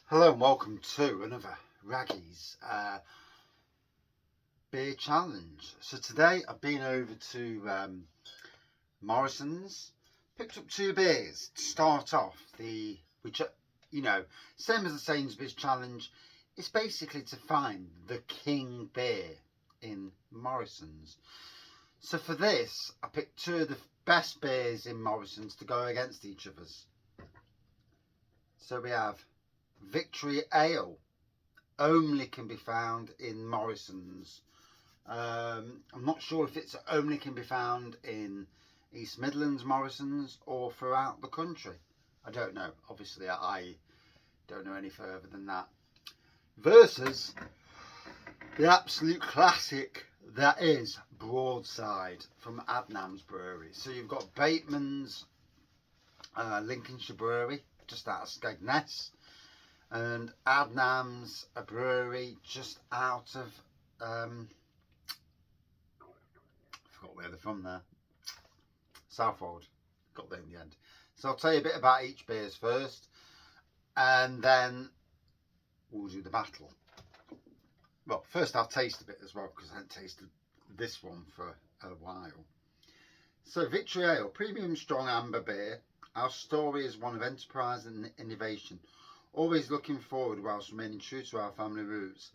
Hello and welcome to another Wraggys beer challenge. So today I've been over to Morrisons, picked up two beers to start off. Which same as the Sainsbury's challenge, it's basically to find the king beer in Morrisons. So for this, I picked two of the best beers in Morrisons to go against each other's. So we have Victory Ale, only can be found in Morrisons. I'm not sure if it's only can be found in East Midlands Morrisons or throughout the country. I don't know. Obviously, I don't know any further than that. Versus the absolute classic that is Broadside from Adnams Brewery. So you've got Batemans, Lincolnshire Brewery, just out of Skegness, and Adnams, a brewery just out of I forgot where they're from there. Southwold. Got there in the end. So I'll tell you a bit about each beers first, and then we'll do the battle. Well, first I'll taste a bit as well, because I haven't tasted this one for a while. So Victory Ale, premium strong amber beer. Our story is one of enterprise and innovation, always looking forward whilst remaining true to our family roots.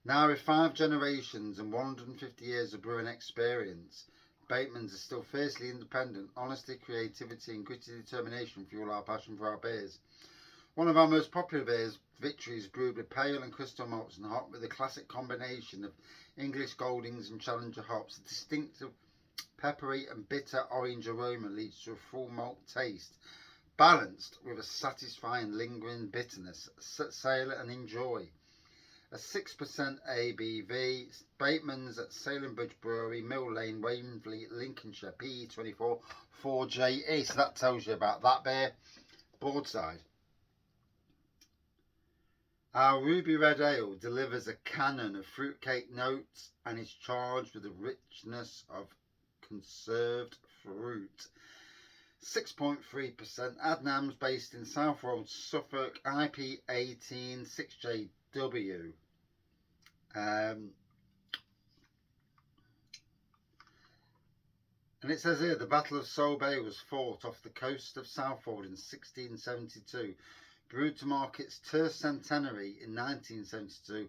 Now with 5 generations and 150 years of brewing experience, Batemans is still fiercely independent. Honesty, creativity and gritty determination fuel our passion for our beers. One of our most popular beers, Victory, is brewed with pale and crystal malts and hop with a classic combination of English Goldings and Challenger hops. A distinctive peppery and bitter orange aroma leads to a full malt taste, balanced with a satisfying lingering bitterness. Sail and enjoy. A 6% ABV. Batemans at Salenbridge Brewery, Mill Lane, Waverley, Lincolnshire, PE24 4JE. So that tells you about that beer. Broadside. Our Ruby Red Ale delivers a canon of fruitcake notes and is charged with the richness of conserved fruit. 6.3%. Adnams, based in Southwold, Suffolk, IP18 6JW. And it says here the Battle of Sole Bay was fought off the coast of Southwold in 1672. Brewed to mark its tercentenary in 1972,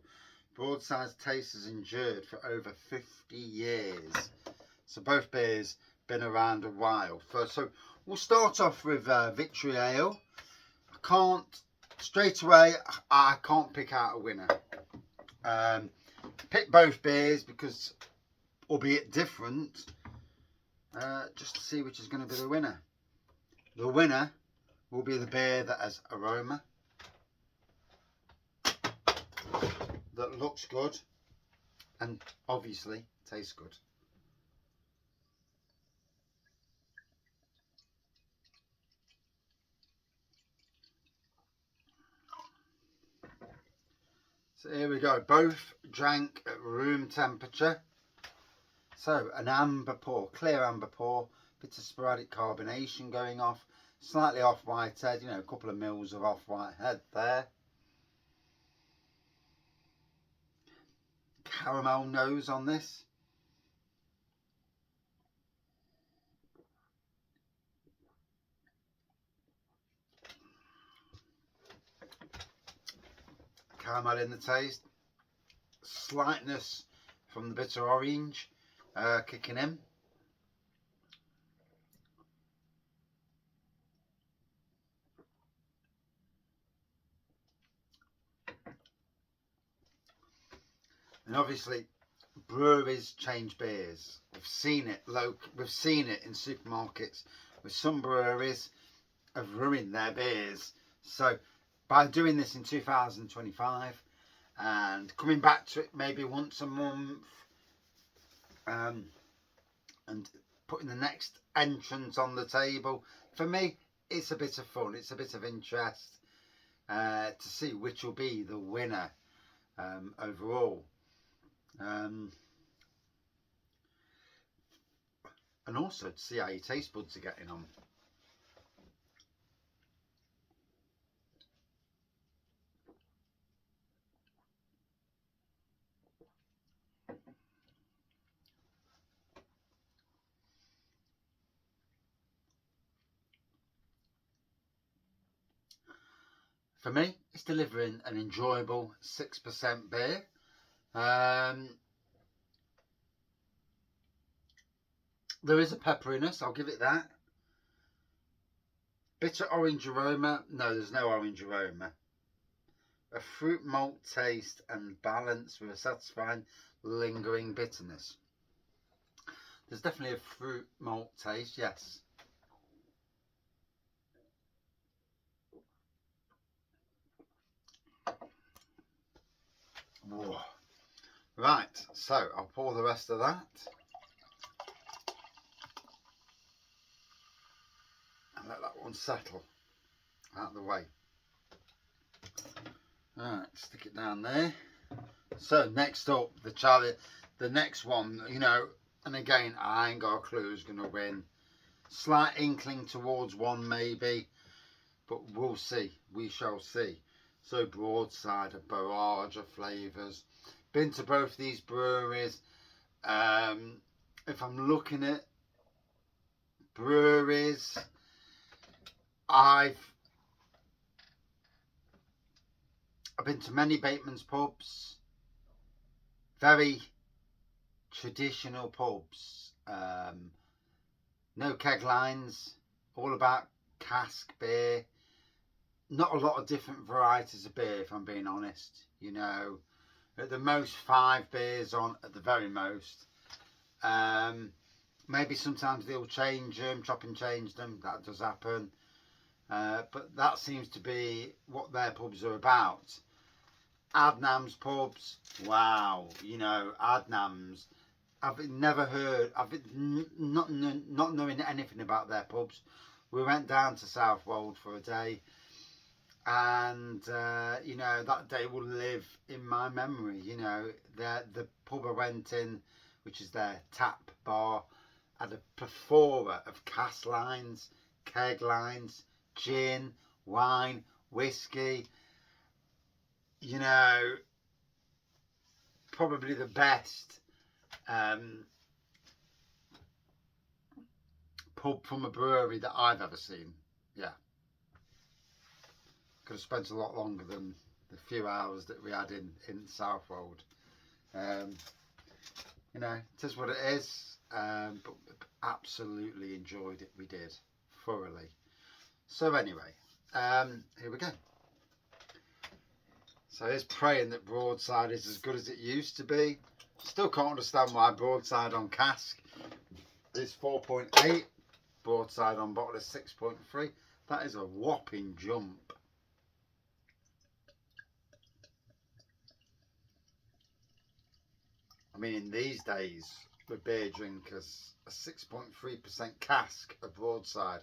Broadside's taste has endured for over 50 years. So both beers been around a while. So we'll start off with Victory Ale. Straight away, I can't pick out a winner. Pick both beers because, albeit different, just to see which is going to be the winner. The winner will be the beer that has aroma, that looks good, and obviously tastes good. So here we go, both drank at room temperature. So an amber pour, clear amber pour, bit of sporadic carbonation going off, slightly off white head, a couple of mils of off white head there. Caramel nose on this. Caramel in the taste. Slightness from the bitter orange kicking in. And obviously, breweries change beers. We've seen it We've seen it in supermarkets with some breweries have ruined their beers. So by doing this in 2025 and coming back to it maybe once a month, and putting the next entrance on the table, for me it's a bit of fun, it's a bit of interest to see which will be the winner overall. And also to see how your taste buds are getting on. for me, it's delivering an enjoyable 6% beer. There is a pepperiness, I'll give it that. Bitter orange aroma. No, there's no orange aroma. A fruit malt taste and balance with a satisfying lingering bitterness. There's definitely a fruit malt taste, yes. Whoa. Right, so I'll pour the rest of that. And let that one settle out of the way. Alright, stick it down there. So next up, the next one, you know, and again, I ain't got a clue who's going to win. Slight inkling towards one maybe, but we'll see. We shall see. So Broadside, a barrage of flavours. Been to both these breweries. If I'm looking at breweries, I've been to many Batemans pubs. Very traditional pubs. No keg lines. All about cask beer. Not a lot of different varieties of beer, if I'm being honest. You know, at the most 5 beers on, at the very most. Maybe sometimes they'll change them, chop and change them. That does happen. But that seems to be what their pubs are about. Adnams pubs, wow, you know, Adnams. I've never heard, not knowing anything about their pubs. We went down to Southwold for a day, and you know, that day will live in my memory. You know, the pub I went in, which is their tap bar, had a plethora of cask lines, keg lines, gin, wine, whiskey. You know, probably the best pub from a brewery that I've ever seen. Yeah, could have spent a lot longer than the few hours that we had in Southwold. You know, it is what it is, but absolutely enjoyed it. We did thoroughly. So anyway, here we go. So here's praying that Broadside is as good as it used to be. Still can't understand why Broadside on cask is 4.8. Broadside on bottle is 6.3. That is a whopping jump. I mean, in these days, with beer drinkers, a 6.3% cask of Broadside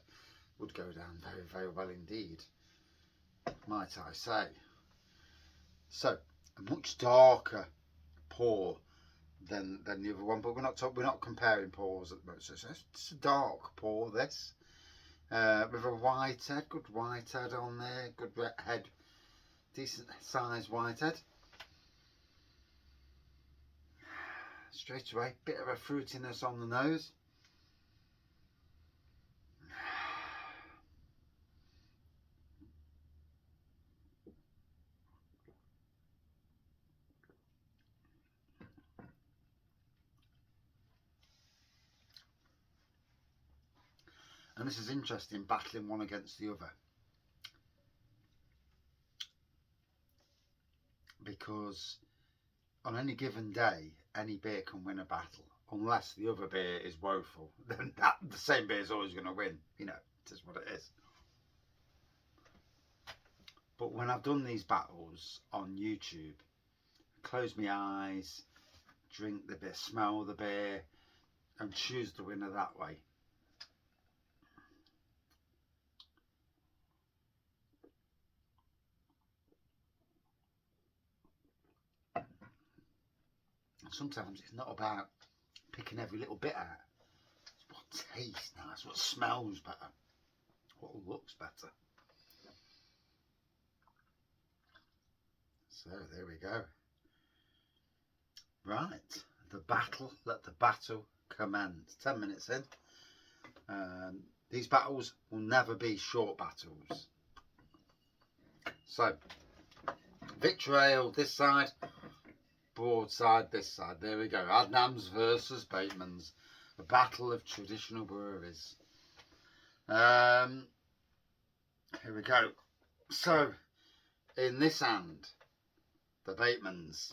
would go down very, very well indeed, might I say. So, a much darker pour than the other one, but we're not comparing pours at the moment. So it's a dark pour, this, with a white head, good white head on there, good head, decent size white head. Straight away, bit of a fruitiness on the nose. And this is interesting, battling one against the other, because on any given day, any beer can win a battle, unless the other beer is woeful. Then the same beer is always going to win. You know, it is what it is. But when I've done these battles on YouTube, close my eyes, drink the beer, smell the beer, and choose the winner that way. Sometimes it's not about picking every little bit out. It's what tastes nice, what smells better, what looks better. So there we go. Right, the battle, let the battle commence. 10 minutes in. These battles will never be short battles. So, Victor Ale this side, Broadside this side. There we go. Adnams versus Batemans. A battle of traditional breweries. Here we go. So, in this hand, the Batemans.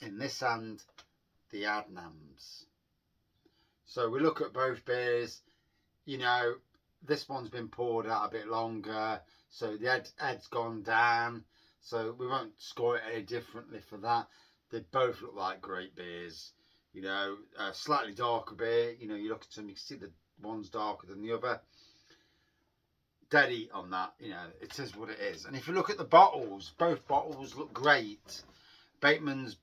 In this hand, the Adnams. So we look at both beers. You know, this one's been poured out a bit longer, so the head's gone down. So we won't score it any differently for that. They both look like great beers. You know, a slightly darker beer. You know, you look at them, you can see the one's darker than the other. Dead heat on that. You know, it is what it is. And if you look at the bottles, both bottles look great. Batemans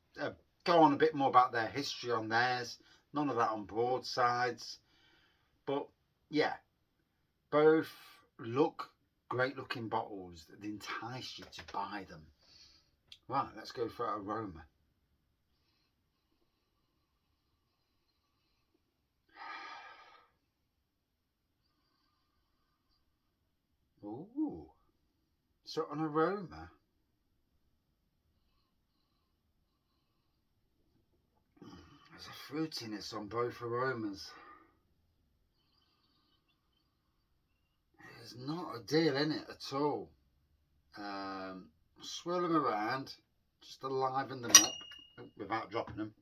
go on a bit more about their history on theirs. None of that on Broadsides. But yeah, both look great looking bottles that entice you to buy them. Right, let's go for aroma. Ooh, so an aroma. There's a fruitiness on both aromas. There's not a deal in it at all. Swirl them around, just to liven them up without dropping them.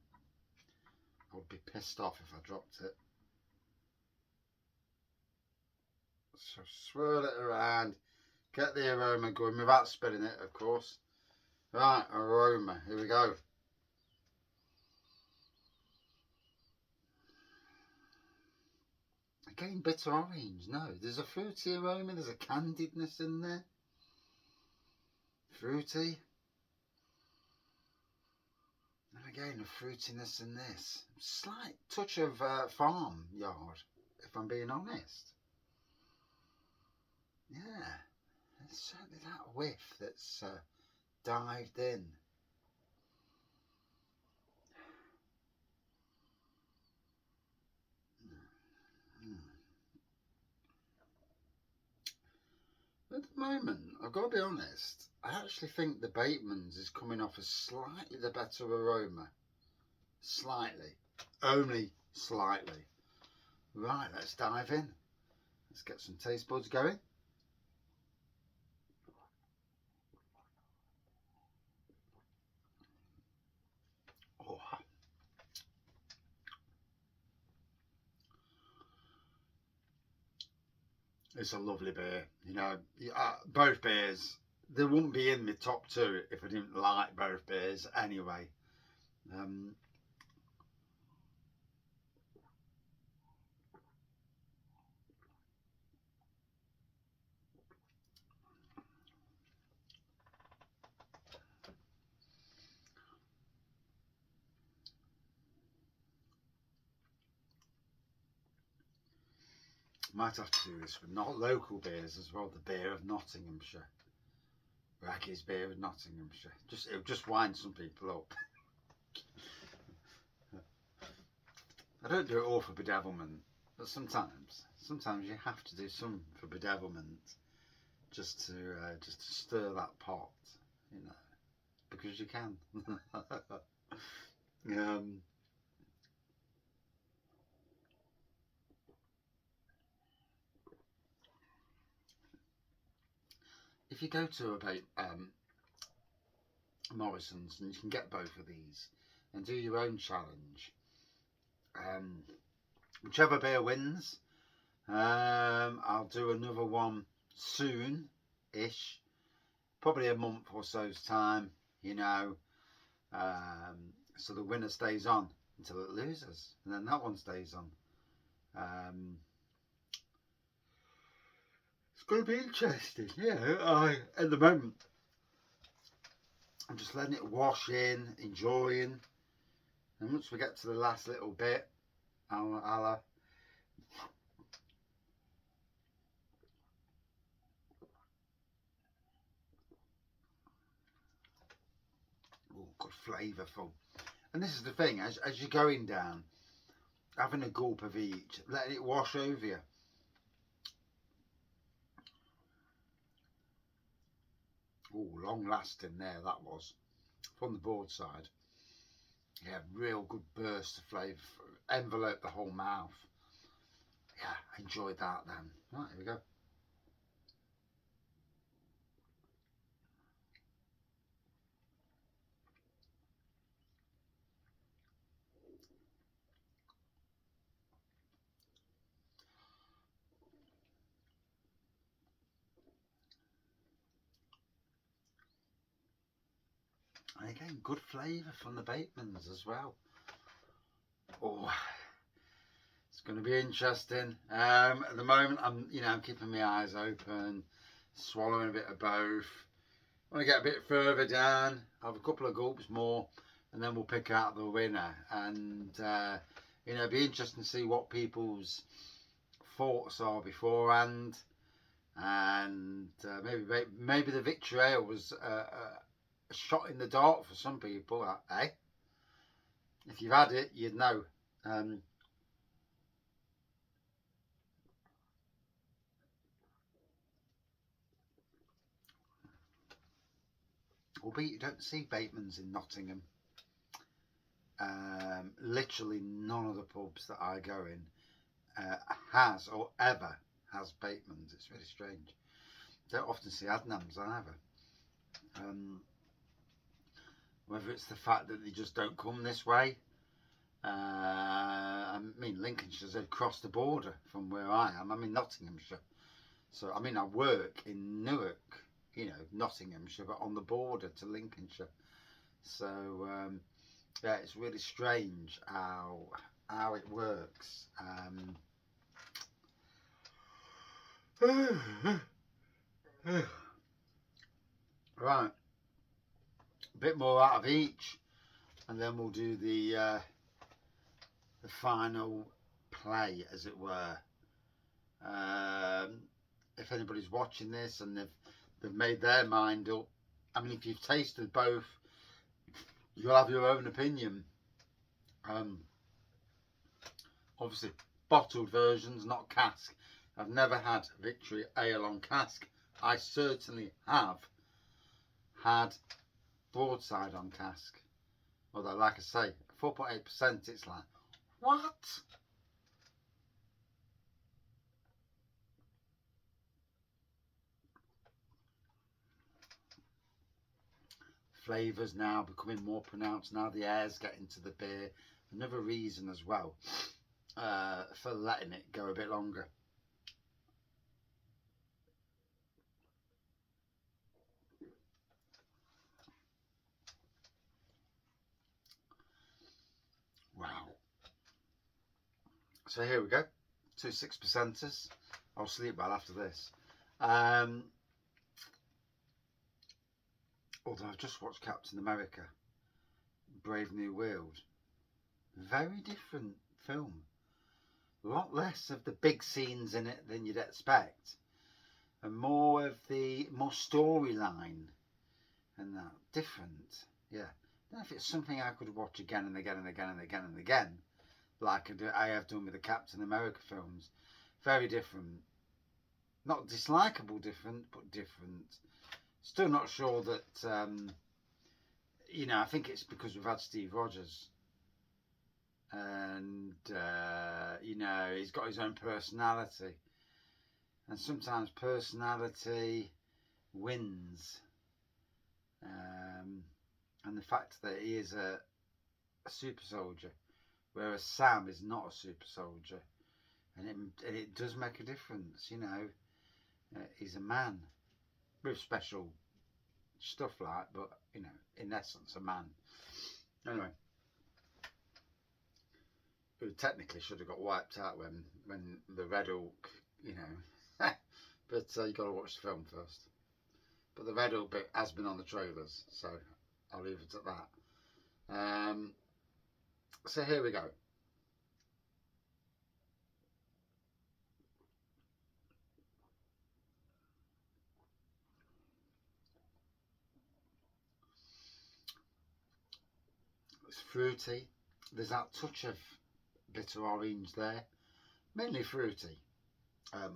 I would be pissed off if I dropped it. So swirl it around, get the aroma going without spilling it, of course. Right, aroma, here we go. Again, bitter orange. No, there's a fruity aroma, there's a candidness in there. Fruity. And again, a fruitiness in this. Slight touch of farm yard, if I'm being honest. Yeah, there's certainly that whiff that's dived in. At the moment, I've got to be honest, I actually think the Batemans is coming off a slightly the better aroma. Slightly. Only slightly. Right, let's dive in. Let's get some taste buds going. Oh. It's a lovely beer. You know, both beers, they wouldn't be in the top two if I didn't like both beers anyway. Might have to do this with not local beers as well. The beer of Nottinghamshire, Wraggys beer of Nottinghamshire. It'll just wind some people up. I don't do it all for bedevilment, but sometimes you have to do some for bedevilment, just to stir that pot, you know, because you can. If you go to Morrisons, and you can get both of these, and do your own challenge, whichever beer wins, I'll do another one soon-ish, probably a month or so's time, you know, so the winner stays on until it loses, and then that one stays on. It's going to be interesting, yeah. At the moment, I'm just letting it wash in, enjoying, and once we get to the last little bit, I'll oh, good flavourful. And this is the thing, as you're going down, having a gulp of each, letting it wash over you. Oh, long lasting there, that was. From the Broadside. Yeah, real good burst of flavour. Envelope the whole mouth. Yeah, enjoyed that then. Right, here we go. And again, good flavour from the Batemans as well. Oh, it's going to be interesting. At the moment, I'm keeping my eyes open, swallowing a bit of both. I want to get a bit further down, have a couple of gulps more, and then we'll pick out the winner. And it'd be interesting to see what people's thoughts are beforehand. And maybe the victory ale was a shot in the dark for some people, eh? If you've had it, you'd know. Albeit you don't see Batemans in Nottingham. Literally none of the pubs that I go in has or ever has Batemans. It's really strange. Don't often see Adnams either. Whether it's the fact that they just don't come this way. I mean, Lincolnshire's across the border from where I am. I'm in Nottinghamshire. So, I mean, I work in Newark, Nottinghamshire, but on the border to Lincolnshire. So, yeah, it's really strange how it works. Right, a bit more out of each, and then we'll do the final play, as it were. If anybody's watching this and they've made their mind up, I mean, if you've tasted both, you'll have your own opinion. Obviously, bottled versions, not cask. I've never had Victory Ale on cask. I certainly have had Broadside on cask. Although, like I say, 4.8%, it's like, what? Flavours now becoming more pronounced, now the air's getting to the beer. Another reason as well for letting it go a bit longer. Wow. So here we go. 2 6%ers. I'll sleep well after this. Although I've just watched Captain America, Brave New World. Very different film. A lot less of the big scenes in it than you'd expect. And more storyline and that. Different. Yeah. I don't know if it's something I could watch again and again and again and again and again. Like I have done with the Captain America films. Very different. Not dislikable different, but different. Still not sure that, I think it's because we've had Steve Rogers. And, he's got his own personality. And sometimes personality wins. And the fact that he is a super soldier, whereas Sam is not a super soldier. And it does make a difference, he's a man with special stuff like, but in essence a man. Anyway, who technically should have got wiped out when the Red Hulk, but you got to watch the film first. But the Red Hulk bit has been on the trailers, so I'll leave it at that. So here we go. It's fruity. There's that touch of bitter orange there. Mainly fruity.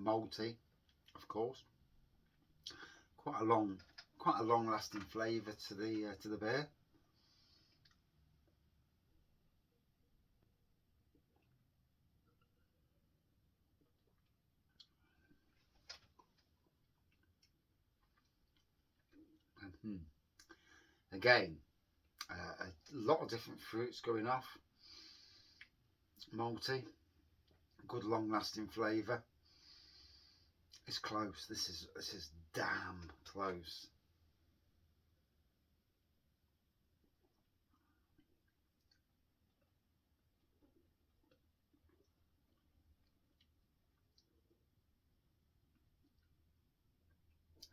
Malty, of course. Quite quite a long-lasting flavour to the beer. Again, a lot of different fruits going off. Malty, good long-lasting flavour. It's close. This is damn close.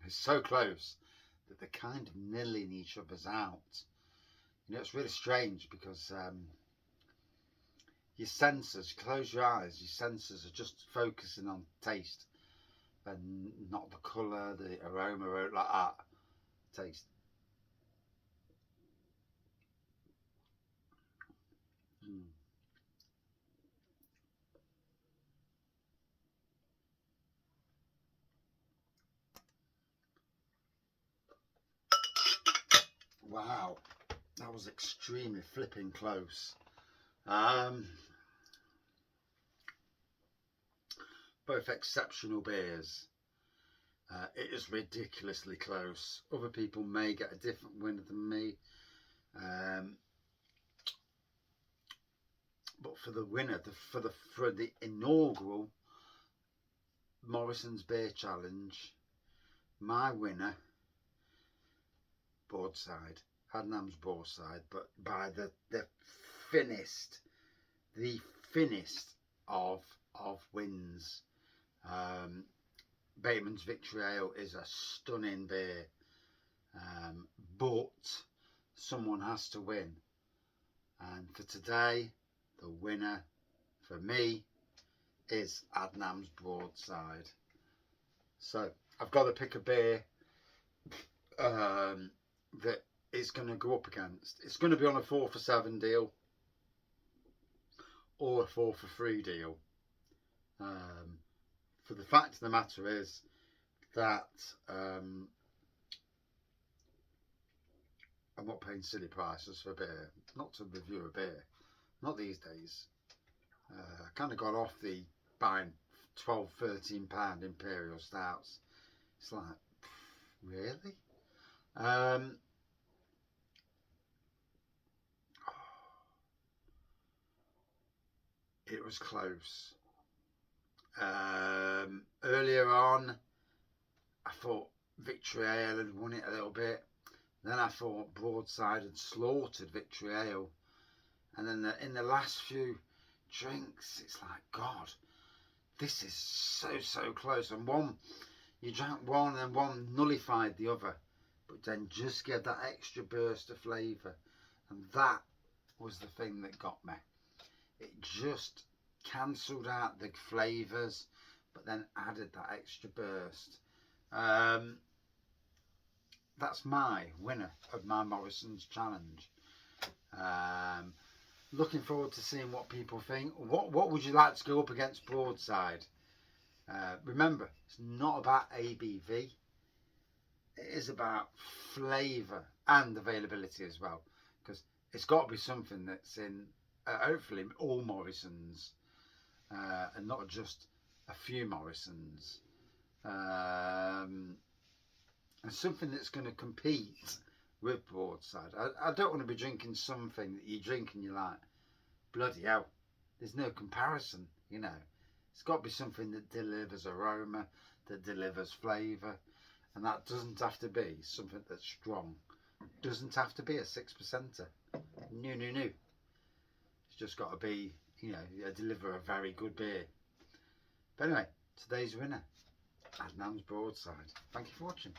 It's so close that they're kind of nilling each other's out. You know, it's really strange because your senses, close your eyes, your senses are just focusing on taste and not the colour, the aroma, or like that. Taste. Wow, that was extremely flipping close. Both exceptional beers. It is ridiculously close. Other people may get a different winner than me. But for the winner, for the inaugural Morrisons Beer Challenge, my winner, Broadside, Adnams Broadside, but by the thinnest of wins. Batemans Victory Ale is a stunning beer, but someone has to win, and for today the winner for me is Adnams Broadside. So I've got to pick a beer that is going to go up against. It's going to be on a 4 for 7 deal or a 4 for 3 deal. For the fact of the matter is that I'm not paying silly prices for a beer, not to review a beer, not these days. I kind of got off the buying £12–13 Imperial Stouts. It's like, really? It was close. Earlier on, I thought Victory Ale had won it a little bit. Then I thought Broadside had slaughtered Victory Ale. And then in the last few drinks, it's like, God, this is so close. And one, you drank one and one nullified the other, but then just get that extra burst of flavour. And that was the thing that got me. It just cancelled out the flavours, but then added that extra burst. That's my winner of my Morrisons challenge. Looking forward to seeing what people think. What would you like to go up against Broadside? Remember, it's not about ABV. It is about flavour and availability as well, because it's got to be something that's in hopefully all Morrisons, and not just a few Morrisons, and something that's going to compete with Broadside. I don't want to be drinking something that you drink and you're like, bloody hell, there's no comparison, you know. It's got to be something that delivers aroma, that delivers flavour, and that doesn't have to be something that's strong. It doesn't have to be a 6%er. No. It's just got to be, you know, deliver a very good beer. But anyway, today's winner, Adnams Broadside. Thank you for watching.